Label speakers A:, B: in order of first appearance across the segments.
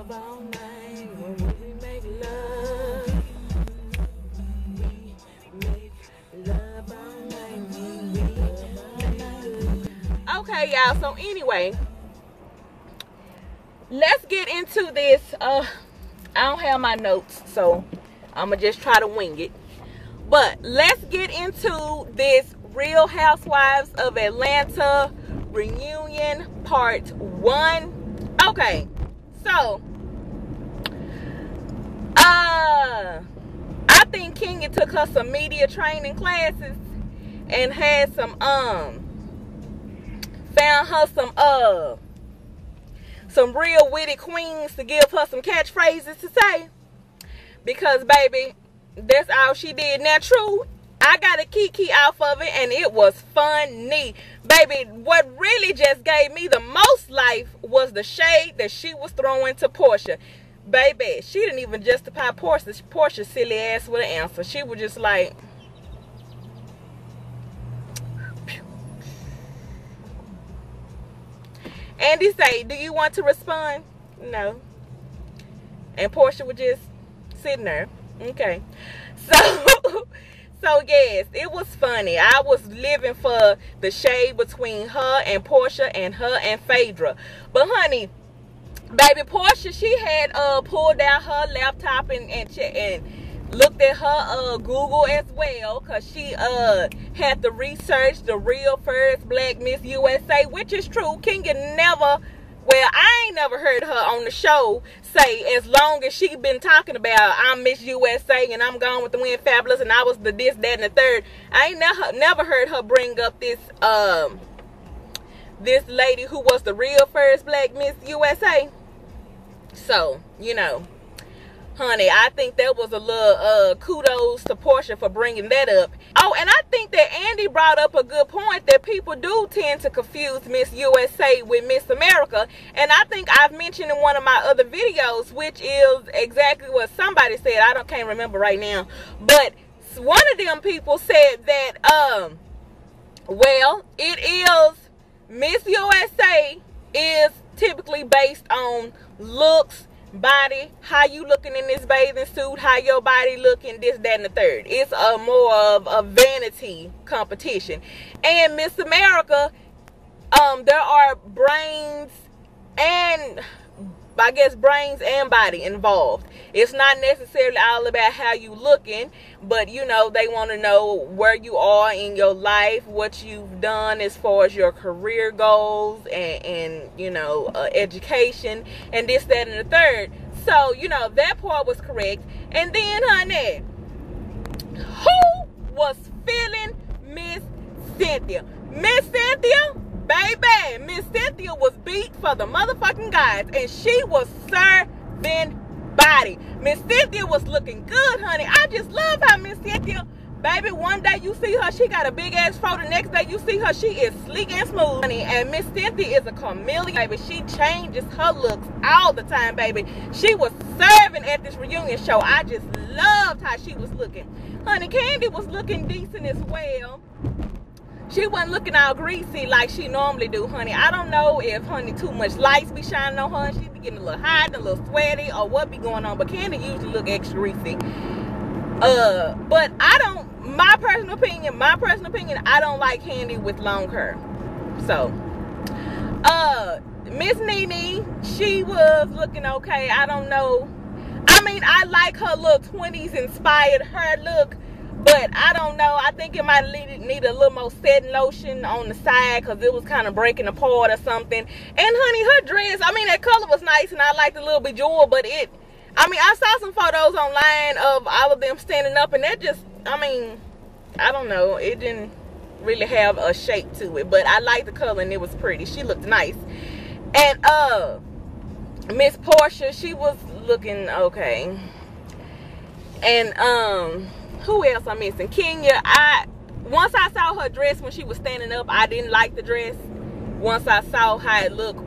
A: love all night when we make love. We make love all night when we make love. Okay, y'all. So anyway, let's get into this. I don't have my notes, so I'm gonna just try to wing it. But let's get into this Real Housewives of Atlanta reunion part 1. Okay, so I think Kenya took her some media training classes and had some found her some real witty queens to give her some catchphrases to say, because baby, that's all she did. Now true, I got a kiki off of it and it was funny. Baby, what really just gave me the most life was the shade that she was throwing to Portia. Baby, she didn't even justify Portia's silly ass with an answer. She was just like, Andy say, do you want to respond? No. And Portia was just sitting there. Okay. So yes, it was funny. I was living for the shade between her and Portia and her and Phaedra. But honey, baby, Portia, she had pulled out her laptop and looked at her Google as well, because she had to research the real first black Miss USA, which is true. Kenya never, well, I ain't never heard her on the show say, as long as she been talking about I'm Miss USA and I'm Gone with the Wind Fabulous and I was the this, that, and the third, I ain't never heard her bring up this this lady who was the real first black Miss USA. So, you know, honey, I think that was a little kudos to Portia for bringing that up. Oh, and I think that Andy brought up a good point, that people do tend to confuse Miss USA with Miss America. And I think I've mentioned in one of my other videos, which is exactly what somebody said. I can't remember right now. But one of them people said that, well, it is, Miss USA is typically based on looks, body, how you looking in this bathing suit, how your body looking, this, that, and the third. It's a more of a vanity competition. And Miss America, there are brains and, I guess, brains and body involved. It's not necessarily all about how you looking, but you know, they want to know where you are in your life, what you've done as far as your career goals and you know, education and this, that, and the third. So, you know, that part was correct. And then, honey, who was feeling Miss Cynthia? Miss Cynthia, baby, Miss Cynthia was beat for the motherfucking guys, and she was serving body. Miss Cynthia was looking good, honey. I just love how Miss Cynthia, baby, one day you see her, she got a big ass fro. The next day you see her, she is sleek and smooth, honey. And Miss Cynthia is a chameleon, baby. She changes her looks all the time, baby. She was serving at this reunion show. I just loved how she was looking, honey. Candy was looking decent as well. She wasn't looking all greasy like she normally do, honey. I don't know if, honey, too much lights be shining on her and she be getting a little hot and a little sweaty or what be going on. But Candy usually look extra greasy. But I don't, my personal opinion, I don't like Candy with long hair. So, Miss Nene, she was looking okay. I don't know. I mean, I like her little 20s inspired hair look. But I don't know. I think it might need a little more setting lotion on the side, because it was kind of breaking apart or something. And honey, her dress, I mean, that color was nice and I liked the little bejewel, but it, I mean, I saw some photos online of all of them standing up and that just, I mean, I don't know. It didn't really have a shape to it, but I liked the color and it was pretty. She looked nice. And Miss Portia, she was looking okay. And who else I'm missing? Kenya, once I saw her dress when she was standing up, I didn't like the dress. Once I saw how it looked,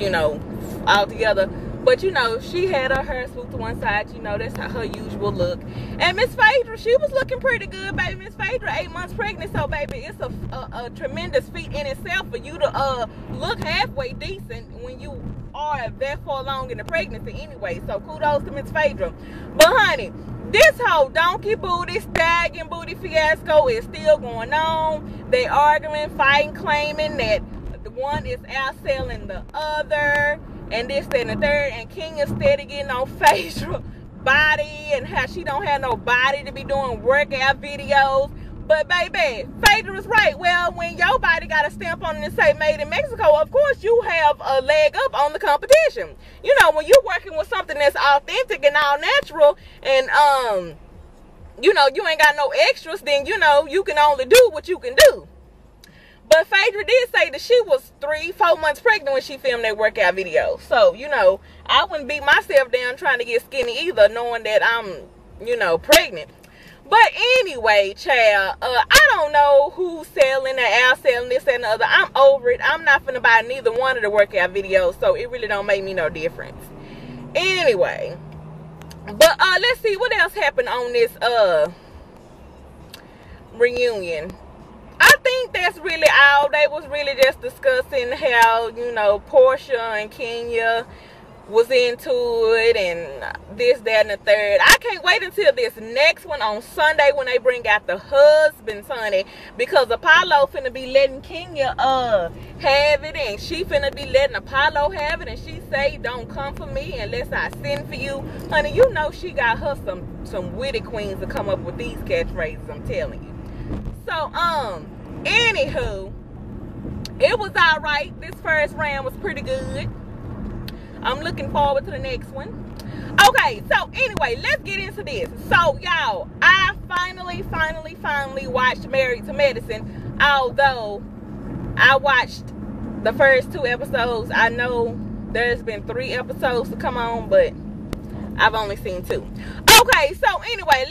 A: you know, all together. But you know, she had her hair swooped to one side. You know, that's her usual look. And Miss Phaedra, she was looking pretty good, baby. Miss Phaedra, 8 months pregnant. So, baby, it's a tremendous feat in itself for you to look halfway decent when you are that far along in the pregnancy anyway. So, kudos to Miss Phaedra. But, honey, this whole donkey booty, stallion booty fiasco is still going on. They arguing, fighting, claiming that the one is outselling the other. And this, that, and the third. And King is steady getting on Phaedra body and how she don't have no body to be doing workout videos. But baby, Phaedra is right. Well, when your body got a stamp on it and say made in Mexico, of course you have a leg up on the competition. You know, when you're working with something that's authentic and all natural, and you know, you ain't got no extras, then you know you can only do what you can do. But Phaedra did say that she was 3-4 months pregnant when she filmed that workout video. So, you know, I wouldn't beat myself down trying to get skinny either, knowing that I'm, you know, pregnant. But anyway, child, I don't know who's selling or outselling this and the other. I'm over it. I'm not finna buy neither one of the workout videos, so it really don't make me no difference. Anyway, but let's see what else happened on this reunion. I think that's really all. They was really just discussing how, you know, Portia and Kenya was into it and this, that, and the third. I can't wait until this next one on Sunday when they bring out the husbands, honey, because Apollo finna be letting Kenya have it, and she finna be letting Apollo have it, and she say, don't come for me unless I send for you. Honey, you know she got her some witty queens to come up with these catchphrases, I'm telling you. So, anywho, it was all right. This first round was pretty good. I'm looking forward to the next one. Okay, so anyway, let's get into this. So, y'all, I finally watched Married to Medicine. Although I watched the first 2 episodes. I know there's been 3 episodes to come on, but I've only seen 2. Okay, so anyway,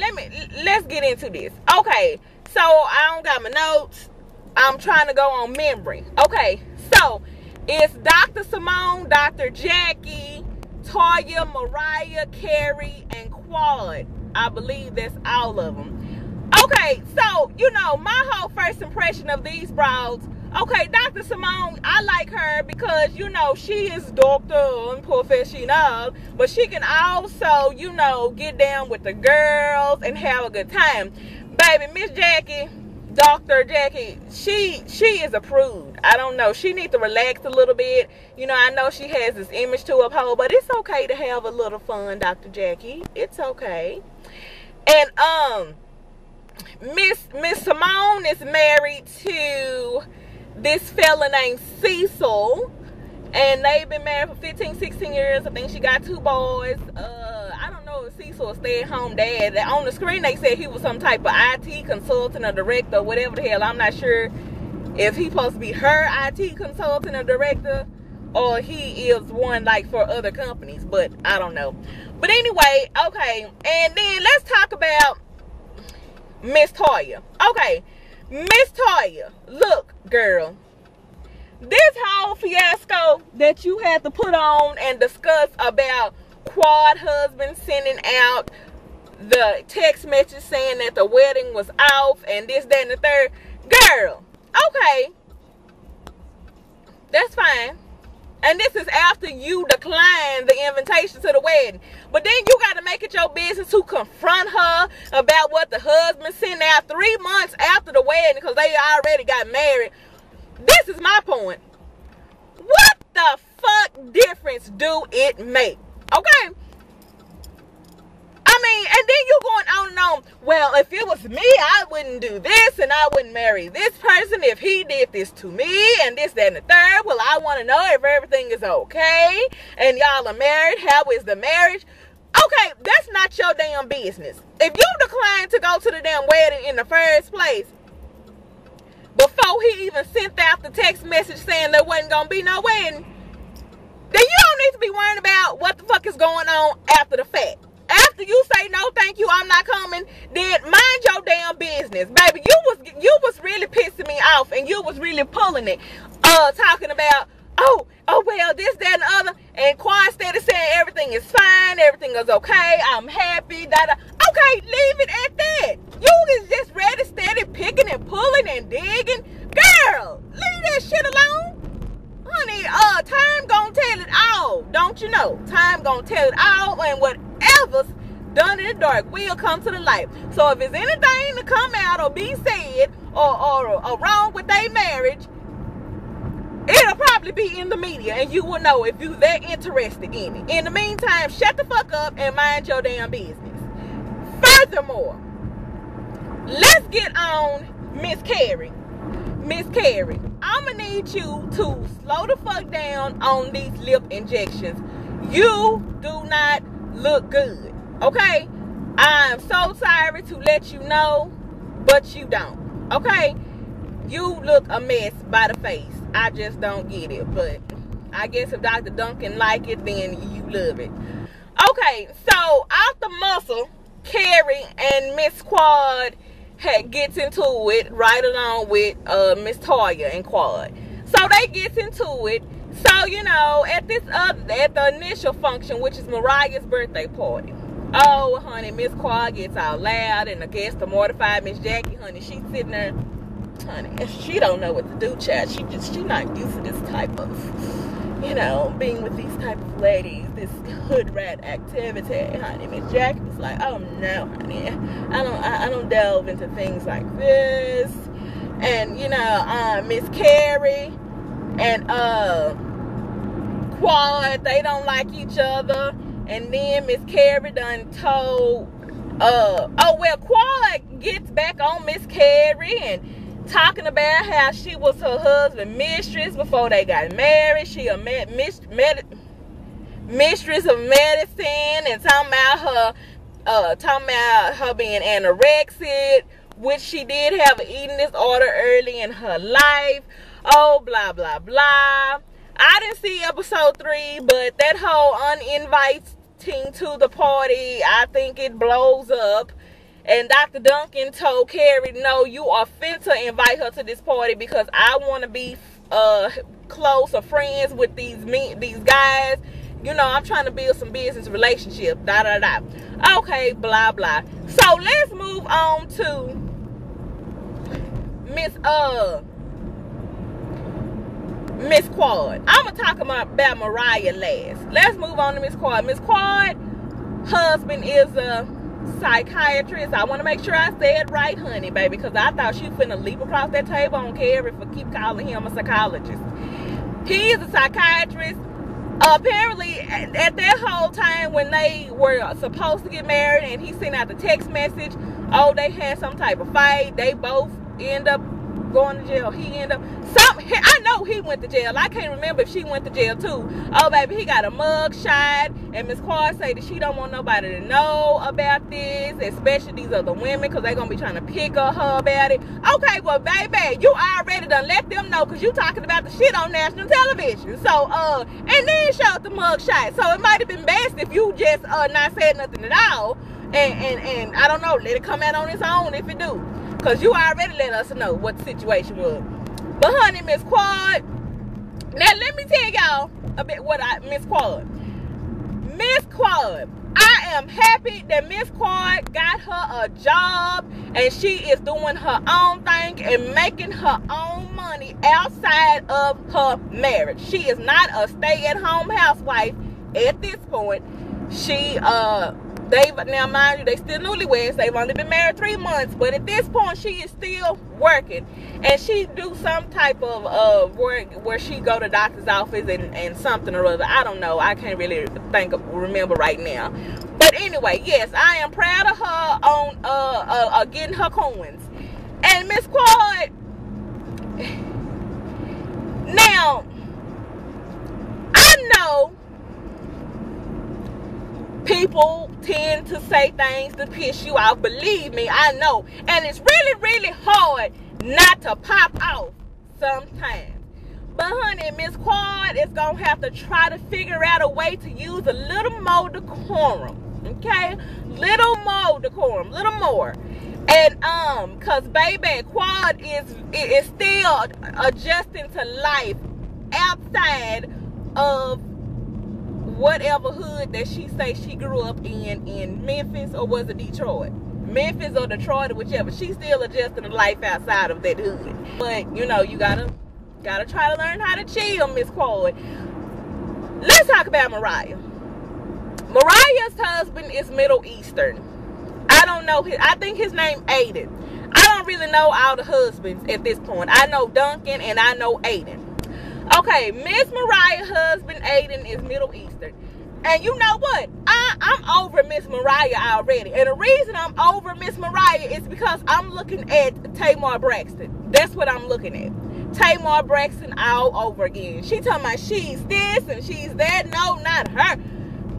A: let's get into this. Okay, so I don't got my notes. I'm trying to go on memory. Okay, so it's Dr. Simone, Dr. Jackie, Toya, Mariah, Carrie, and Quad. I believe that's all of them. Okay, so, you know, my whole first impression of these broads. Okay, Dr. Simone, I like her because, you know, she is doctor and professional, but she can also, you know, get down with the girls and have a good time. Baby, Miss Jackie, Dr. Jackie, she is approved. I don't know. She needs to relax a little bit. You know, I know she has this image to uphold, but it's okay to have a little fun, Dr. Jackie. It's okay. And Miss Simone is married to this fella named Cecil, and they've been married for 15-16 years. I think she got 2 boys. I don't know if Cecil is stay-at-home dad. On the screen they said he was some type of IT consultant or director or whatever the hell. I'm not sure if he's supposed to be her IT consultant or director, or he is one like for other companies, but I don't know. But anyway, okay, and then let's talk about Miss Toya. Okay, Miss Toya, look, girl, this whole fiasco that you had to put on and discuss about Quad husband sending out the text message saying that the wedding was off and this, that, and the third. Girl, okay, that's fine. And this is after you declined the invitation to the wedding. But then you got to make it your business to confront her about what the husband sent out 3 months after the wedding because they already got married. This is my point. What the fuck difference do it make? Okay? I mean, and then you going on and on. Well, if it was me, I wouldn't do this and I wouldn't marry this person if he did this to me and this, that, and the third. Well, I want to know if everything is okay and y'all are married. How is the marriage? Okay, that's not your damn business. If you declined to go to the damn wedding in the first place, before he even sent out the text message saying there wasn't going to be no wedding, then you don't need to be worrying about what the fuck is going on after the fact. After you say no thank you, I'm not coming, then mind your damn business. Baby, you was really pissing me off and you was really pulling it. Talking about, oh well, this, that, and the other, and Quan steady saying everything everything is fine, everything is okay, I'm happy, okay, leave it at that. You is just ready, steady, picking and pulling and digging. Girl, leave that shit alone. Honey, time gonna tell it all, don't you know? Time gonna tell it all, and whatever's done in the dark will come to the light. So if there's anything to come out or be said or wrong with their marriage, it'll probably be in the media, and you will know if you're that interested in it. In the meantime, shut the fuck up and mind your damn business. Furthermore, let's get on Miss Carrie. Miss Carrie, I'ma need you to slow the fuck down on these lip injections. You do not look good, okay? I'm so sorry to let you know, but you don't, okay? You look a mess by the face. I just don't get it, but I guess if Dr. Duncan like it, then you love it. Okay, so off the muscle, Carrie and Miss Quad gets into it right along with Miss Toya and Quad. So they get into it. So, you know, at the initial function, which is Mariah's birthday party. Oh, honey, Miss Quad gets all loud, and I guess to mortify Miss Jackie, honey, she's sitting there, honey, she don't know what to do, child. She not used to this type of, you know, being with these type of ladies, this hood rat activity, honey. Miss Jackie was like, oh no, honey, I don't delve into things like this. And you know, Miss Carrie and Quad, they don't like each other. And then Miss Carrie done told Quad gets back on Miss Carrie and talking about how she was her husband's mistress before they got married. She a mistress of medicine, and talking about her being anorexic, which she did have an eating disorder early in her life. Oh, blah blah blah. I didn't see episode 3, but that whole uninviting to the party, I think it blows up. And Dr. Duncan told Carrie, no, you are fit to invite her to this party because I want to be close or friends with these guys. You know, I'm trying to build some business relationship. Da da da. Okay, blah blah. So let's move on to Miss Quad. I'm gonna talk about Mariah last. Let's move on to Miss Quad. Miss Quad husband is a psychiatrist. I want to make sure I said right, honey, baby, because I thought she was finna leap across that table on Carrie for keep calling him a psychologist. He is a psychiatrist. Apparently, at that whole time when they were supposed to get married and he sent out the text message, oh, they had some type of fight. They both end up going to jail. I know he went to jail. I can't remember if she went to jail too. Oh, baby, he got a mug shot. And Miss Quad say that she don't want nobody to know about this, especially these other women, because they're going to be trying to pick on her about it. Okay, well, baby, you already done let them know because you talking about the shit on national television. So, and then showed the mug shot. So it might have been best if you just not said nothing at all. And I don't know, let it come out on its own if it do. Because you already let us know what the situation was. But honey, Miss Quad, now let me tell y'all a bit what Miss Quad, I am happy that Miss Quad got her a job and she is doing her own thing and making her own money outside of her marriage. She is not a stay-at-home housewife at this point. She now mind you, they still newlyweds. They've only been married 3 months, but at this point she is still working, and she do some type of work where she go to doctor's office and something or other. I don't know, I can't really remember right now. But anyway, yes, I am proud of her on getting her coins. And Miss Quad, now I know people tend to say things to piss you off. Believe me, I know. And it's really, really hard not to pop off sometimes. But honey, Miss Quad is going to have to try to figure out a way to use a little more decorum. Okay? Little more decorum. Little more. And, because baby, Quad is still adjusting to life outside of whatever hood that she say she grew up in Memphis, or was it Detroit? Memphis or Detroit, or whichever. She's still adjusting to life outside of that hood. But you know, you gotta try to learn how to chill, Miss Quad. Let's talk about Mariah. Mariah's husband is Middle Eastern. I don't know I think his name Aiden. I don't really know all the husbands at this point. I know Duncan and I know Aiden. Okay, Miss Mariah's husband Aiden is Middle Eastern. And you know what? I'm over Miss Mariah already. And the reason I'm over Miss Mariah is because I'm looking at Tamar Braxton. That's what I'm looking at. Tamar Braxton all over again. She talking about she's this and she's that. No, not her.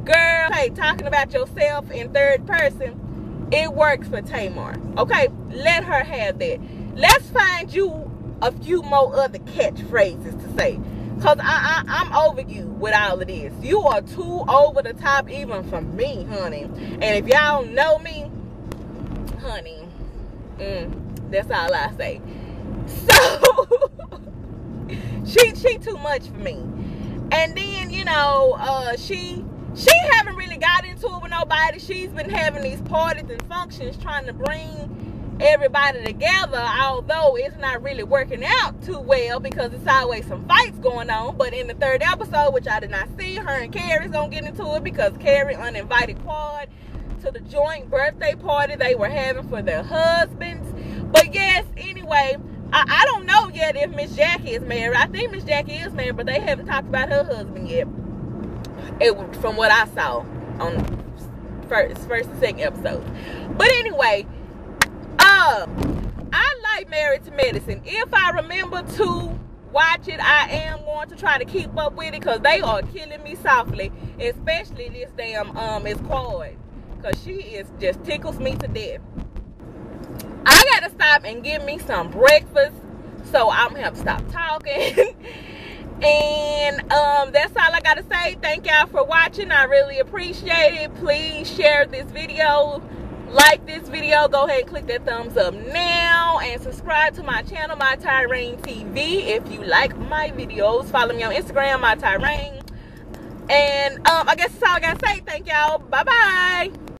A: Girl, hey, talking about yourself in third person, it works for Tamar. Okay, let her have that. Let's find you a few more other catchphrases to say. Because I'm over you with all of this. You are too over the top even for me, honey. And if y'all know me, honey, that's all I say. So, she too much for me. And then, you know, she haven't really got into it with nobody. She's been having these parties and functions trying to bring everybody together, although it's not really working out too well because it's always some fights going on. But in the third episode, which I did not see, her and Carrie's gonna get into it because Carrie uninvited Quad to the joint birthday party they were having for their husbands. But yes, anyway, I don't know yet if Miss Jackie is married. I think Miss Jackie is married, but they haven't talked about her husband yet. From what I saw on first and second episodes. But anyway, I like Married to Medicine. If I remember to watch it, I am going to try to keep up with it because they are killing me softly, especially this damn Miss Quad, because she is just tickles me to death. I gotta stop and get me some breakfast, so I'm gonna have to stop talking. And that's all I gotta say. Thank y'all for watching. I really appreciate it. Please share this video, like this video, go ahead and click that thumbs up now, and subscribe to my channel, My Tyrane TV, if you like my videos. Follow me on Instagram, My Tyrane. And I guess that's all I gotta say. Thank y'all. Bye bye.